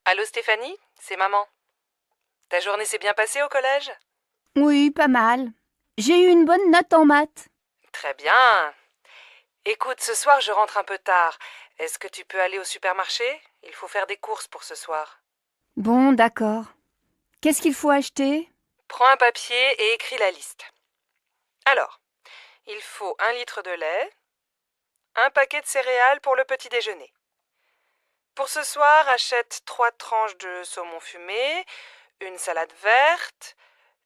Allô Stéphanie, c'est maman. Ta journée s'est bien passée au collège? Oui, pas mal. J'ai eu une bonne note en maths. Très bien. Écoute, ce soir je rentre un peu tard. Est-ce que tu peux aller au supermarché? Il faut faire des courses pour ce soir. Bon, d'accord. Qu'est-ce qu'il faut acheter? Prends un papier et écris la liste. Alors, il faut 1 litre de lait, un paquet de céréales pour le petit déjeuner. Pour ce soir, achète 3 tranches de saumon fumé, une salade verte,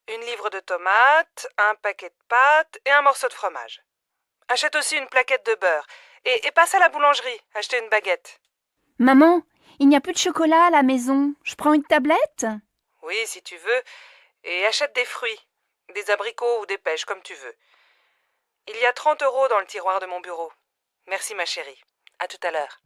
une livre de tomates, un paquet de pâtes et un morceau de fromage. Achète aussi une plaquette de beurre et passe à la boulangerie, acheter une baguette. Maman, il n'y a plus de chocolat à la maison. Je prends une tablette? Oui, si tu veux, et achète des fruits, des abricots ou des pêches, comme tu veux. Il y a 30 € dans le tiroir de mon bureau. Merci ma chérie. À tout à l'heure.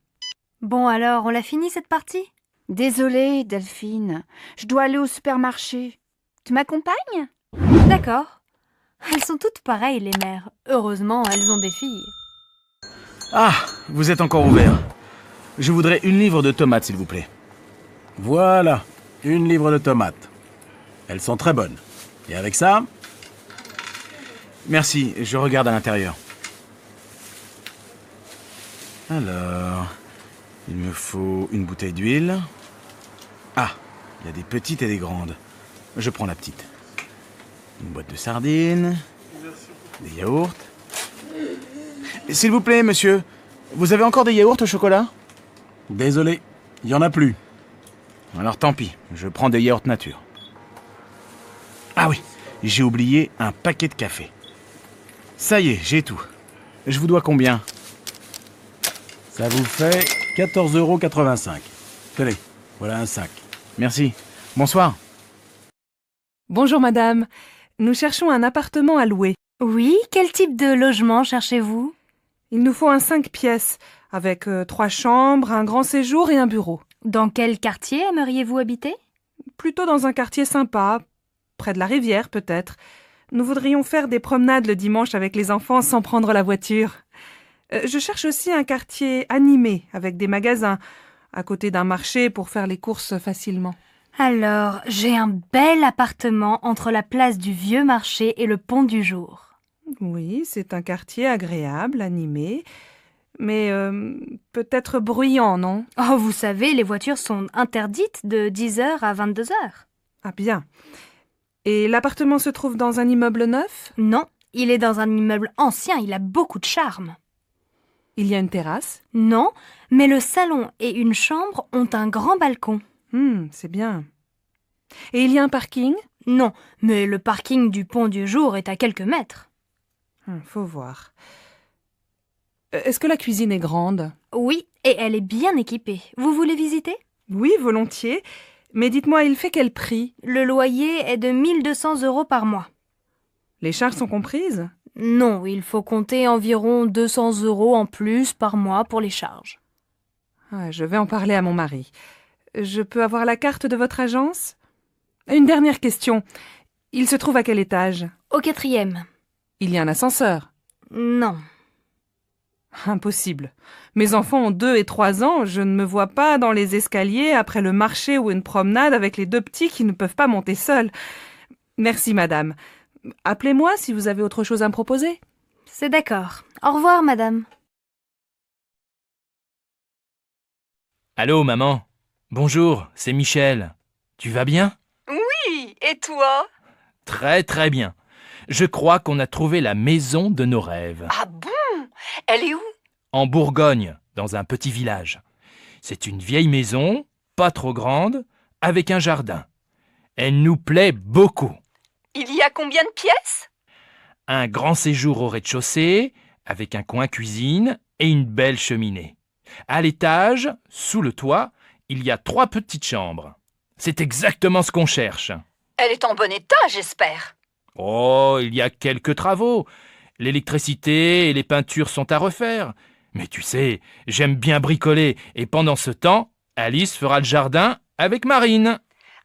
Bon alors, on l'a fini cette partie? Désolée, Delphine. Je dois aller au supermarché. Tu m'accompagnes? D'accord. Elles sont toutes pareilles, les mères. Heureusement, elles ont des filles. Ah, vous êtes encore ouvert. Je voudrais une livre de tomates, s'il vous plaît. Voilà, une livre de tomates. Elles sont très bonnes. Et avec ça, Merci, je regarde à l'intérieur. Alors, il me faut une bouteille d'huile. Ah, il y a des petites et des grandes. Je prends la petite. Une boîte de sardines. Des yaourts. S'il vous plaît, monsieur, vous avez encore des yaourts au chocolat? désolé, il n'y en a plus. Alors tant pis, je prends des yaourts nature. Ah oui, j'ai oublié un paquet de café. Ça y est, j'ai tout. Je vous dois combien? Ça vous fait 14,85 €. Tenez, voilà un sac. Merci. Bonsoir. Bonjour madame. Nous cherchons un appartement à louer. Oui, quel type de logement cherchez-vous? Il nous faut un 5 pièces, avec 3 chambres, un grand séjour et un bureau. Dans quel quartier aimeriez-vous habiter? Plutôt dans un quartier sympa, près de la rivière peut-être. Nous voudrions faire des promenades le dimanche avec les enfants sans prendre la voiture. Je cherche aussi un quartier animé, avec des magasins, à côté d'un marché pour faire les courses facilement. Alors, j'ai un bel appartement entre la place du Vieux Marché et le Pont du Jour. Oui, c'est un quartier agréable, animé, mais peut-être bruyant, non? Oh, vous savez, les voitures sont interdites de 10h à 22h. Ah bien. Et l'appartement se trouve dans un immeuble neuf? Non, il est dans un immeuble ancien, il a beaucoup de charme. Il y a une terrasse? Non, mais le salon et une chambre ont un grand balcon. C'est bien. Et il y a un parking? Non, mais le parking du Pont du Jour est à quelques mètres. Faut voir. Est-ce que la cuisine est grande? Oui, et elle est bien équipée. Vous voulez visiter? Oui, volontiers. Mais dites-moi, il fait quel prix? Le loyer est de 1200 € par mois. Les charges sont comprises? Non, il faut compter environ 200 € en plus par mois pour les charges. Je vais en parler à mon mari. Je peux avoir la carte de votre agence? Une dernière question. Il se trouve à quel étage? Au 4e. Il y a un ascenseur? Non. Impossible. Mes enfants ont 2 et 3 ans, je ne me vois pas dans les escaliers après le marché ou une promenade avec les 2 petits qui ne peuvent pas monter seuls. Merci madame. Appelez-moi si vous avez autre chose à me proposer. C'est d'accord. Au revoir, madame. Allô, maman. Bonjour, c'est Michel. Tu vas bien? Oui, et toi? Très très bien. Je crois qu'on a trouvé la maison de nos rêves. Ah bon? Elle est où? En Bourgogne, dans un petit village. C'est une vieille maison, pas trop grande, avec un jardin. Elle nous plaît beaucoup. Il y a combien de pièces? Un grand séjour au rez-de-chaussée, avec un coin cuisine et une belle cheminée. À l'étage, sous le toit, il y a 3 petites chambres. C'est exactement ce qu'on cherche. Elle est en bon état, j'espère. Oh, il y a quelques travaux. L'électricité et les peintures sont à refaire. Mais tu sais, j'aime bien bricoler et pendant ce temps, Alice fera le jardin avec Marine.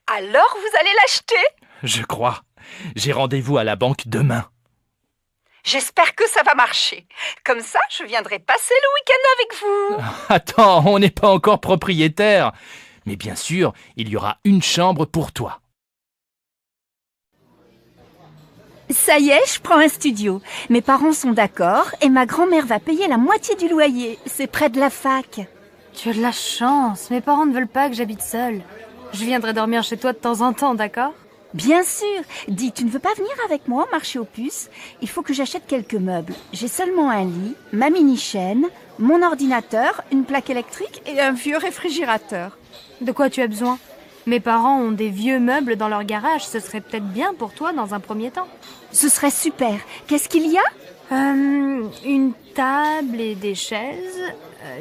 Alors vous allez l'acheter? Je crois. J'ai rendez-vous à la banque demain. J'espère que ça va marcher. Comme ça, je viendrai passer le week-end avec vous. Attends, on n'est pas encore propriétaire. Mais bien sûr, il y aura une chambre pour toi. Ça y est, je prends un studio. Mes parents sont d'accord et ma grand-mère va payer la moitié du loyer. C'est près de la fac. Tu as de la chance, mes parents ne veulent pas que j'habite seule. Je viendrai dormir chez toi de temps en temps, d'accord? Bien sûr. Dis, tu ne veux pas venir avec moi au marché aux puces? Il faut que j'achète quelques meubles. J'ai seulement un lit, ma mini-chaîne, mon ordinateur, une plaque électrique et un vieux réfrigérateur. De quoi tu as besoin? Mes parents ont des vieux meubles dans leur garage, ce serait peut-être bien pour toi dans un premier temps. Ce serait super. Qu'est-ce qu'il y a? Une table et des chaises,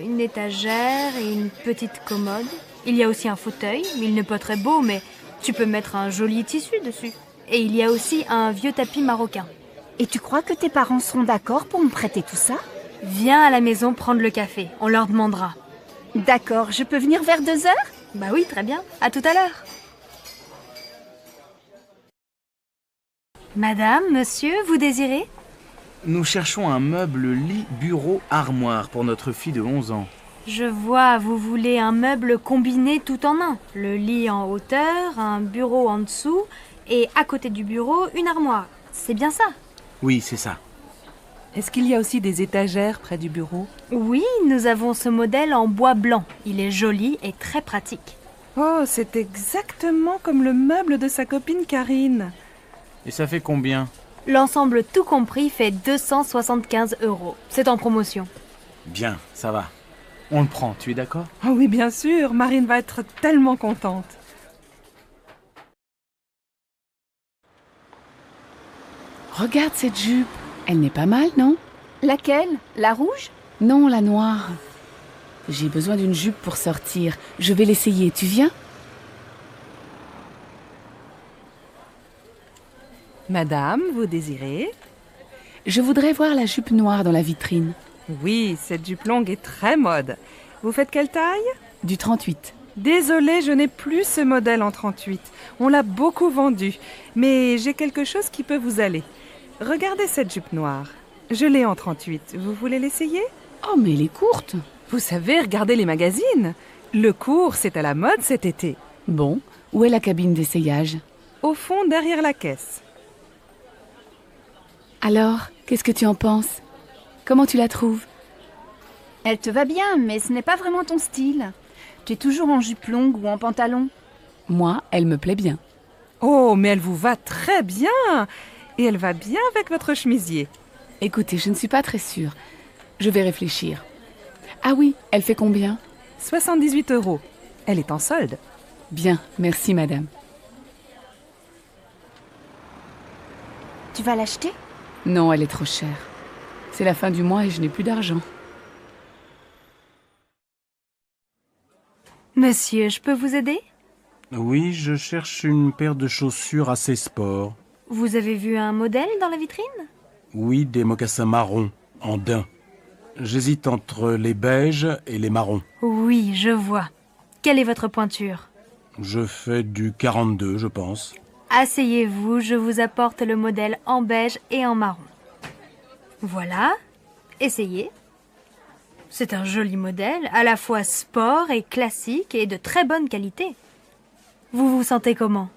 une étagère et une petite commode. Il y a aussi un fauteuil, il n'est pas très beau, mais tu peux mettre un joli tissu dessus. Et il y a aussi un vieux tapis marocain. Et tu crois que tes parents seront d'accord pour me prêter tout ça? Viens à la maison prendre le café, on leur demandera. D'accord, je peux venir vers 2h? Bah oui, très bien. À tout à l'heure. Madame, monsieur, vous désirez? Nous cherchons un meuble lit, bureau, armoire pour notre fille de 11 ans. Je vois, vous voulez un meuble combiné tout en un. Le lit en hauteur, un bureau en dessous et à côté du bureau, une armoire. C'est bien ça? Oui, c'est ça. Est-ce qu'il y a aussi des étagères près du bureau? Oui, nous avons ce modèle en bois blanc. Il est joli et très pratique. Oh, c'est exactement comme le meuble de sa copine Karine. Et ça fait combien? L'ensemble tout compris fait 275 €. C'est en promotion. Bien, ça va. On le prend, tu es d'accord? Oh oui, bien sûr, Marine va être tellement contente. Regarde cette jupe. Elle n'est pas mal, non? Laquelle? La rouge? Non, la noire. J'ai besoin d'une jupe pour sortir. Je vais l'essayer. Tu viens? Madame, vous désirez? Je voudrais voir la jupe noire dans la vitrine. Oui, cette jupe longue est très mode. Vous faites quelle taille? Du 38. Désolée, je n'ai plus ce modèle en 38. On l'a beaucoup vendu, mais j'ai quelque chose qui peut vous aller. Regardez cette jupe noire. Je l'ai en 38. Vous voulez l'essayer? Oh, mais elle est courte. Vous savez, regardez les magazines. Le court, c'est à la mode cet été. Bon, où est la cabine d'essayage? Au fond, derrière la caisse. Alors, qu'est-ce que tu en penses? Comment tu la trouves? Elle te va bien, mais ce n'est pas vraiment ton style. Tu es toujours en jupe longue ou en pantalon. Moi, elle me plaît bien. Oh, mais elle vous va très bien. Et elle va bien avec votre chemisier. Écoutez, je ne suis pas très sûre. Je vais réfléchir. Ah oui, elle fait combien? 78 €. Elle est en solde. Bien, merci madame. Tu vas l'acheter? Non, elle est trop chère. C'est la fin du mois et je n'ai plus d'argent. Monsieur, je peux vous aider? Oui, je cherche une paire de chaussures assez sport. Vous avez vu un modèle dans la vitrine? Oui, des mocassins marrons, en daim. J'hésite entre les beiges et les marrons. Oui, je vois. Quelle est votre pointure? Je fais du 42, je pense. Asseyez-vous, je vous apporte le modèle en beige et en marron. Voilà, essayez. C'est un joli modèle, à la fois sport et classique et de très bonne qualité. Vous vous sentez comment?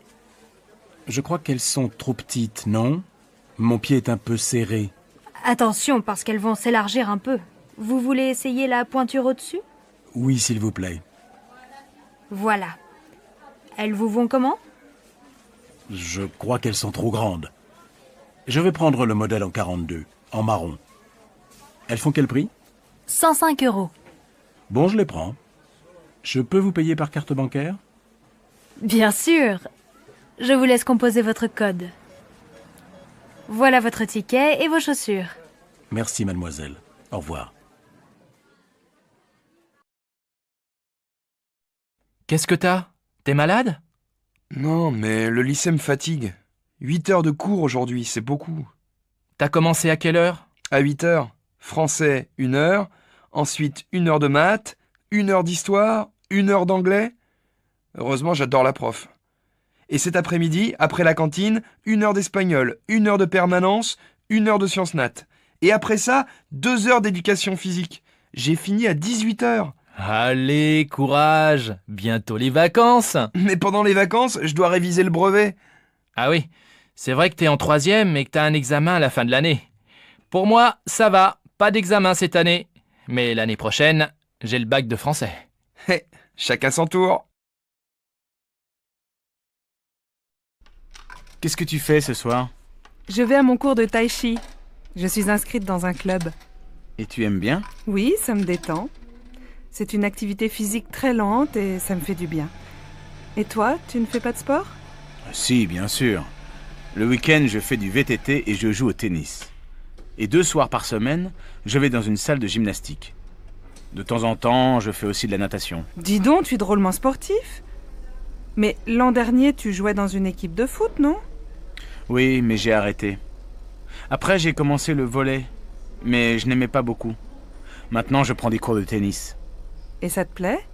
Je crois qu'elles sont trop petites, non? Mon pied est un peu serré. Attention, parce qu'elles vont s'élargir un peu. Vous voulez essayer la pointure au-dessus? Oui, s'il vous plaît. Voilà. Elles vous vont comment? Je crois qu'elles sont trop grandes. Je vais prendre le modèle en 42, en marron. Elles font quel prix? 105 €. Bon, je les prends. Je peux vous payer par carte bancaire? Bien sûr. Je vous laisse composer votre code. Voilà votre ticket et vos chaussures. Merci, mademoiselle. Au revoir. Qu'est-ce que t'as? T'es malade? Non, mais le lycée me fatigue. 8 heures de cours aujourd'hui, c'est beaucoup. T'as commencé à quelle heure? À 8 heures, français 1 heure, ensuite 1 heure de maths, 1 heure d'histoire, 1 heure d'anglais. Heureusement, j'adore la prof. Et cet après-midi, après la cantine, 1 heure d'espagnol, 1 heure de permanence, 1 heure de sciences nat. Et après ça, 2 heures d'éducation physique. J'ai fini à 18 heures. Allez, courage, bientôt les vacances. Mais pendant les vacances, je dois réviser le brevet. Ah oui, c'est vrai que t'es en 3e et que t'as un examen à la fin de l'année. Pour moi, ça va, pas d'examen cette année. Mais l'année prochaine, j'ai le bac de français. Chacun son tour. Qu'est-ce que tu fais ce soir? Je vais à mon cours de tai chi. Je suis inscrite dans un club. Et tu aimes bien? Oui, ça me détend. C'est une activité physique très lente et ça me fait du bien. Et toi, tu ne fais pas de sport? Si, bien sûr. Le week-end, je fais du VTT et je joue au tennis. Et 2 soirs par semaine, je vais dans une salle de gymnastique. De temps en temps, je fais aussi de la natation. Dis donc, tu es drôlement sportif. Mais l'an dernier, tu jouais dans une équipe de foot, non? Oui, mais j'ai arrêté. Après, j'ai commencé le volley, mais je n'aimais pas beaucoup. Maintenant, je prends des cours de tennis. Et ça te plaît?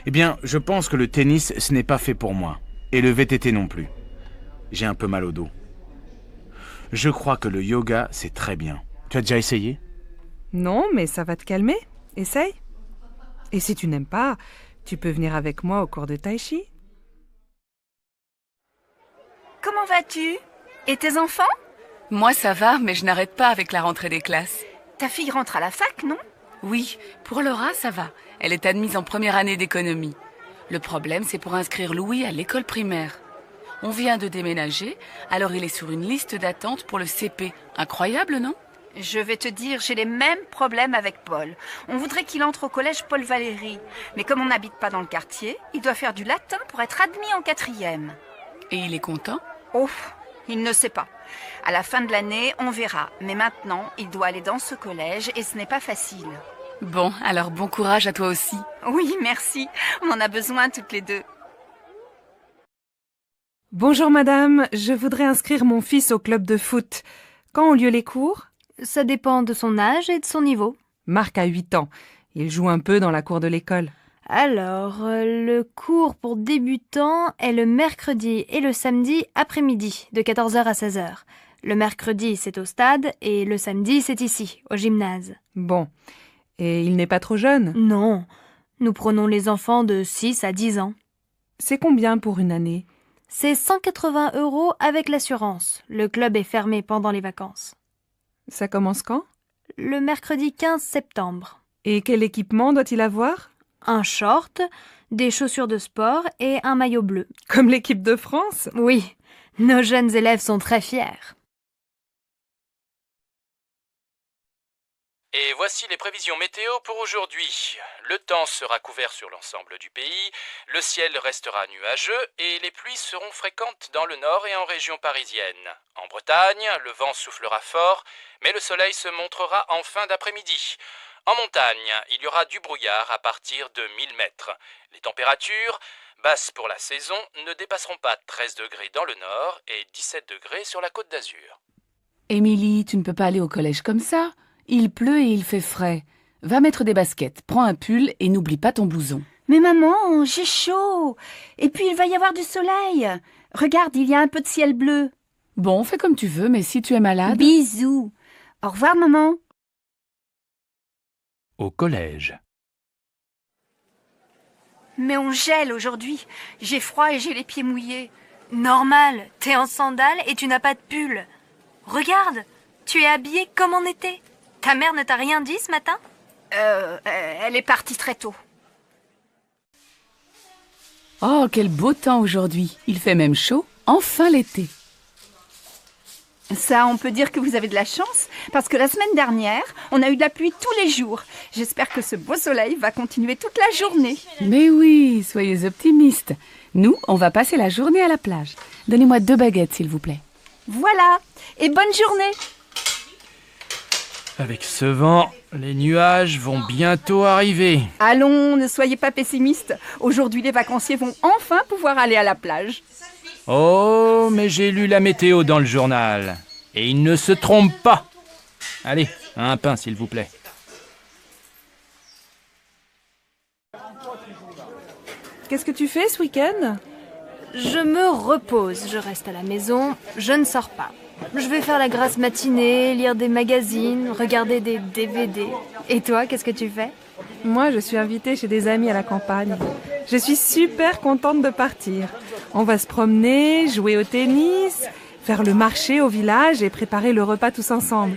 Eh bien, je pense que le tennis, ce n'est pas fait pour moi. Et le VTT non plus. J'ai un peu mal au dos. Je crois que le yoga, c'est très bien. Tu as déjà essayé? Non, mais ça va te calmer. Essaye. Et si tu n'aimes pas, tu peux venir avec moi au cours de tai chi. Comment vas-tu? Et tes enfants? Moi, ça va, mais je n'arrête pas avec la rentrée des classes. Ta fille rentre à la fac, non? Oui, pour Laura, ça va. Elle est admise en première année d'économie. Le problème, c'est pour inscrire Louis à l'école primaire. On vient de déménager, alors il est sur une liste d'attente pour le CP. Incroyable, non? Je vais te dire, j'ai les mêmes problèmes avec Paul. On voudrait qu'il entre au collège Paul Valéry. Mais comme on n'habite pas dans le quartier, il doit faire du latin pour être admis en 4e. Et il est content? Oh, il ne sait pas. À la fin de l'année, on verra. Mais maintenant, il doit aller dans ce collège et ce n'est pas facile. Bon, alors bon courage à toi aussi. Oui, merci. On en a besoin toutes les deux. Bonjour madame, je voudrais inscrire mon fils au club de foot. Quand ont lieu les cours? Ça dépend de son âge et de son niveau. Marc a 8 ans. Il joue un peu dans la cour de l'école. Alors, le cours pour débutants est le mercredi et le samedi après-midi, de 14h à 16h. Le mercredi, c'est au stade, et le samedi, c'est ici, au gymnase. Bon. Et il n'est pas trop jeune? Non. Nous prenons les enfants de 6 à 10 ans. C'est combien pour une année? C'est 180 € avec l'assurance. Le club est fermé pendant les vacances. Ça commence quand? Le mercredi 15 septembre. Et quel équipement doit-il avoir? Un short, des chaussures de sport et un maillot bleu. Comme l'équipe de France? Oui, nos jeunes élèves sont très fiers. Et voici les prévisions météo pour aujourd'hui. Le temps sera couvert sur l'ensemble du pays, le ciel restera nuageux et les pluies seront fréquentes dans le nord et en région parisienne. En Bretagne, le vent soufflera fort, mais le soleil se montrera en fin d'après-midi. En montagne, il y aura du brouillard à partir de 1000 mètres. Les températures, basses pour la saison, ne dépasseront pas 13 degrés dans le nord et 17 degrés sur la Côte d'Azur. Émilie, tu ne peux pas aller au collège comme ça. Il pleut et il fait frais. Va mettre des baskets, prends un pull et n'oublie pas ton blouson. Mais maman, j'ai chaud. Et puis il va y avoir du soleil. Regarde, il y a un peu de ciel bleu. Bon, fais comme tu veux, mais si tu es malade... Bisous. Au revoir, maman. Au collège. Mais on gèle aujourd'hui. J'ai froid et j'ai les pieds mouillés. Normal, t'es en sandales et tu n'as pas de pull. Regarde, tu es habillée comme en été. Ta mère ne t'a rien dit ce matin? Elle est partie très tôt. Oh, quel beau temps aujourd'hui. Il fait même chaud. Enfin l'été. Ça, on peut dire que vous avez de la chance, parce que la semaine dernière, on a eu de la pluie tous les jours. J'espère que ce beau soleil va continuer toute la journée. Mais oui, soyez optimistes. Nous, on va passer la journée à la plage. Donnez-moi 2 baguettes, s'il vous plaît. Voilà, et bonne journée. Avec ce vent, les nuages vont bientôt arriver. Allons, ne soyez pas pessimistes. Aujourd'hui, les vacanciers vont enfin pouvoir aller à la plage. Oh, mais j'ai lu la météo dans le journal. Et il ne se trompe pas. Allez, un pain, s'il vous plaît. Qu'est-ce que tu fais ce week-end? Je me repose, je reste à la maison, je ne sors pas. Je vais faire la grasse matinée, lire des magazines, regarder des DVD. Et toi, qu'est-ce que tu fais? Moi, je suis invitée chez des amis à la campagne. Je suis super contente de partir. On va se promener, jouer au tennis, faire le marché au village et préparer le repas tous ensemble.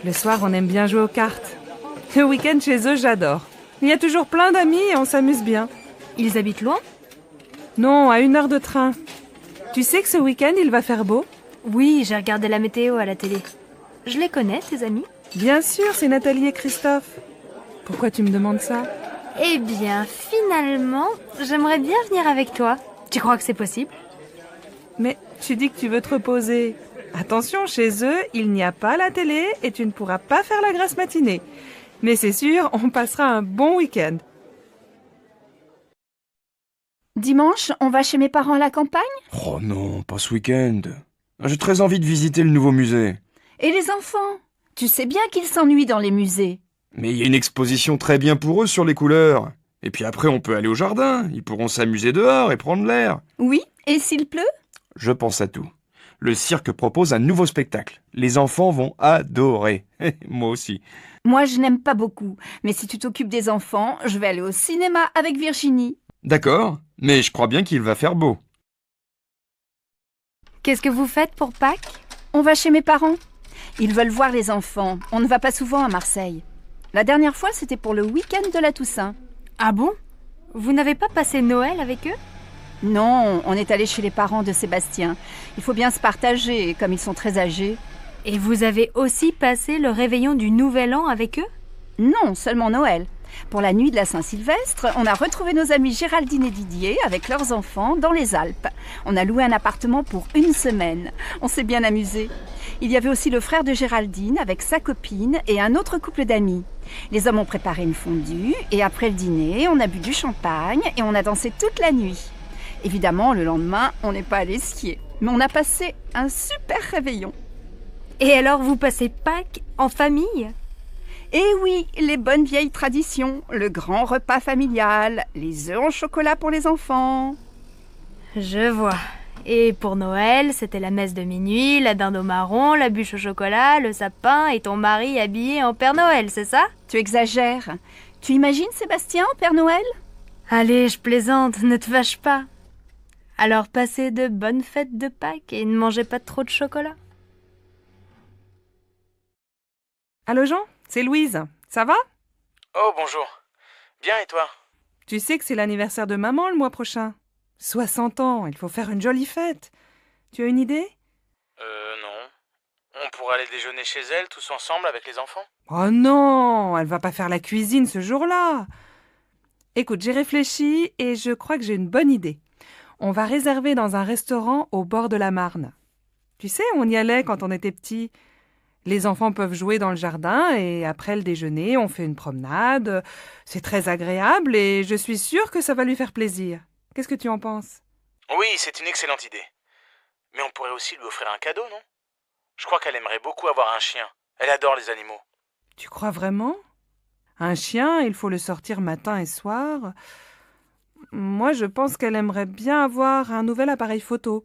Le soir, on aime bien jouer aux cartes. Le week-end chez eux, j'adore. Il y a toujours plein d'amis et on s'amuse bien. Ils habitent loin? Non, à 1 heure de train. Tu sais que ce week-end, il va faire beau? Oui, j'ai regardé la météo à la télé. Je les connais, tes amis? Bien sûr, c'est Nathalie et Christophe. Pourquoi tu me demandes ça? Eh bien, finalement, j'aimerais bien venir avec toi. Tu crois que c'est possible? Mais tu dis que tu veux te reposer. Attention, chez eux, il n'y a pas la télé et tu ne pourras pas faire la grasse matinée. Mais c'est sûr, on passera un bon week-end. Dimanche, on va chez mes parents à la campagne? Oh non, pas ce week-end. J'ai très envie de visiter le nouveau musée. Et les enfants? Tu sais bien qu'ils s'ennuient dans les musées. Mais il y a une exposition très bien pour eux sur les couleurs. Et puis après, on peut aller au jardin. Ils pourront s'amuser dehors et prendre l'air. Oui, et s'il pleut? Je pense à tout. Le cirque propose un nouveau spectacle. Les enfants vont adorer. Moi aussi. Moi, je n'aime pas beaucoup. Mais si tu t'occupes des enfants, je vais aller au cinéma avec Virginie. D'accord, mais je crois bien qu'il va faire beau. Qu'est-ce que vous faites pour Pâques? On va chez mes parents. Ils veulent voir les enfants. On ne va pas souvent à Marseille. La dernière fois, c'était pour le week-end de la Toussaint. Ah bon? Vous n'avez pas passé Noël avec eux? Non, on est allé chez les parents de Sébastien. Il faut bien se partager, comme ils sont très âgés. Et vous avez aussi passé le réveillon du Nouvel An avec eux? Non, seulement Noël. Pour la nuit de la Saint-Sylvestre, on a retrouvé nos amis Géraldine et Didier avec leurs enfants dans les Alpes. On a loué un appartement pour 1 semaine. On s'est bien amusé. Il y avait aussi le frère de Géraldine avec sa copine et un autre couple d'amis. Les hommes ont préparé une fondue et après le dîner, on a bu du champagne et on a dansé toute la nuit. Évidemment, le lendemain, on n'est pas allé skier. Mais on a passé un super réveillon. Et alors, vous passez Pâques en famille? Eh oui, les bonnes vieilles traditions, le grand repas familial, les œufs en chocolat pour les enfants. Je vois. Et pour Noël, c'était la messe de minuit, la dinde au marron, la bûche au chocolat, le sapin et ton mari habillé en Père Noël, c'est ça? Tu exagères. Tu imagines Sébastien en Père Noël? Allez, je plaisante, ne te fâche pas. Alors passez de bonnes fêtes de Pâques et ne mangez pas trop de chocolat. Allô Jean, c'est Louise. Ça va? Oh, bonjour. Bien, et toi? Tu sais que c'est l'anniversaire de maman le mois prochain. 60 ans, il faut faire une jolie fête. Tu as une idée? Non. On pourrait aller déjeuner chez elle, tous ensemble, avec les enfants? Oh non, elle va pas faire la cuisine ce jour-là. Écoute, j'ai réfléchi et je crois que j'ai une bonne idée. On va réserver dans un restaurant au bord de la Marne. Tu sais, on y allait quand on était petits. Les enfants peuvent jouer dans le jardin et après le déjeuner, on fait une promenade. C'est très agréable et je suis sûre que ça va lui faire plaisir. Qu'est-ce que tu en penses? Oui, c'est une excellente idée. Mais on pourrait aussi lui offrir un cadeau, non? Je crois qu'elle aimerait beaucoup avoir un chien. Elle adore les animaux. Tu crois vraiment? Un chien, il faut le sortir matin et soir. Moi, je pense qu'elle aimerait bien avoir un nouvel appareil photo.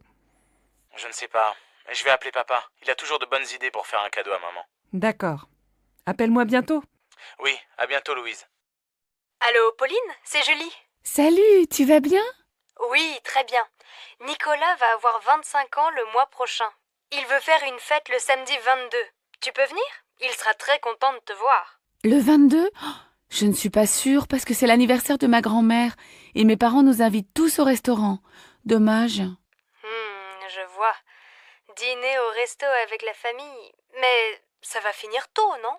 Je ne sais pas. Je vais appeler papa. Il a toujours de bonnes idées pour faire un cadeau à maman. D'accord. Appelle-moi bientôt. Oui, à bientôt, Louise. Allô, Pauline, c'est Julie. Salut, tu vas bien? Oui, très bien. Nicolas va avoir 25 ans le mois prochain. Il veut faire une fête le samedi 22. Tu peux venir? Il sera très content de te voir. Le 22? Oh, je ne suis pas sûre parce que c'est l'anniversaire de ma grand-mère et mes parents nous invitent tous au restaurant. Dommage. Je vois. Dîner au resto avec la famille. Mais ça va finir tôt, non?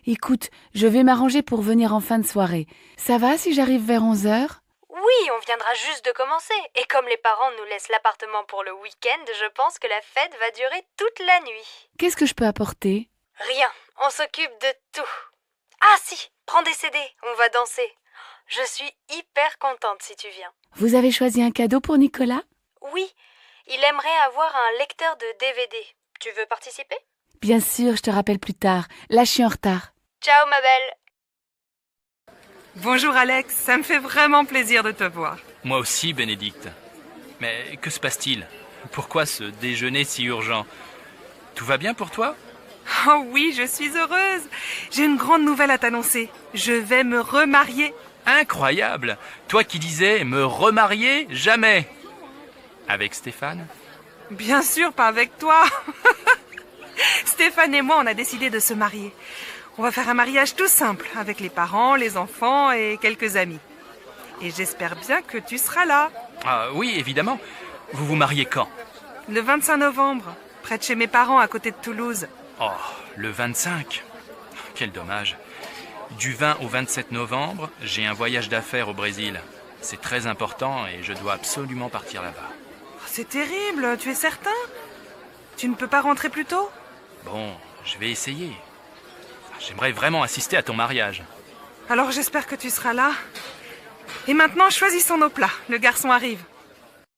Écoute, je vais m'arranger pour venir en fin de soirée. Ça va si j'arrive vers 11h? Oui, on viendra juste de commencer. Et comme les parents nous laissent l'appartement pour le week-end, je pense que la fête va durer toute la nuit. Qu'est-ce que je peux apporter? Rien, on s'occupe de tout. Ah si, prends des CD, on va danser. Je suis hyper contente si tu viens. Vous avez choisi un cadeau pour Nicolas? Oui, il aimerait avoir un lecteur de DVD. Tu veux participer? Bien sûr, je te rappelle plus tard. Là, je suis en retard. Ciao ma belle. Bonjour Alex, ça me fait vraiment plaisir de te voir. Moi aussi, Bénédicte. Mais que se passe-t-il? Pourquoi ce déjeuner si urgent? Tout va bien pour toi? Oh oui, je suis heureuse. J'ai une grande nouvelle à t'annoncer. Je vais me remarier. Incroyable! Toi qui disais me remarier jamais! Avec Stéphane? Bien sûr, pas avec toi. Stéphane et moi, on a décidé de se marier. On va faire un mariage tout simple, avec les parents, les enfants et quelques amis. Et j'espère bien que tu seras là. Ah oui, évidemment. Vous vous mariez quand? Le 25 novembre, près de chez mes parents, à côté de Toulouse. Oh, le 25. Quel dommage. Du 20 au 27 novembre, j'ai un voyage d'affaires au Brésil. C'est très important et je dois absolument partir là-bas. Oh, c'est terrible, tu es certain? Tu ne peux pas rentrer plus tôt? Bon, je vais essayer. J'aimerais vraiment assister à ton mariage. Alors j'espère que tu seras là. Et maintenant, choisissons nos plats. Le garçon arrive.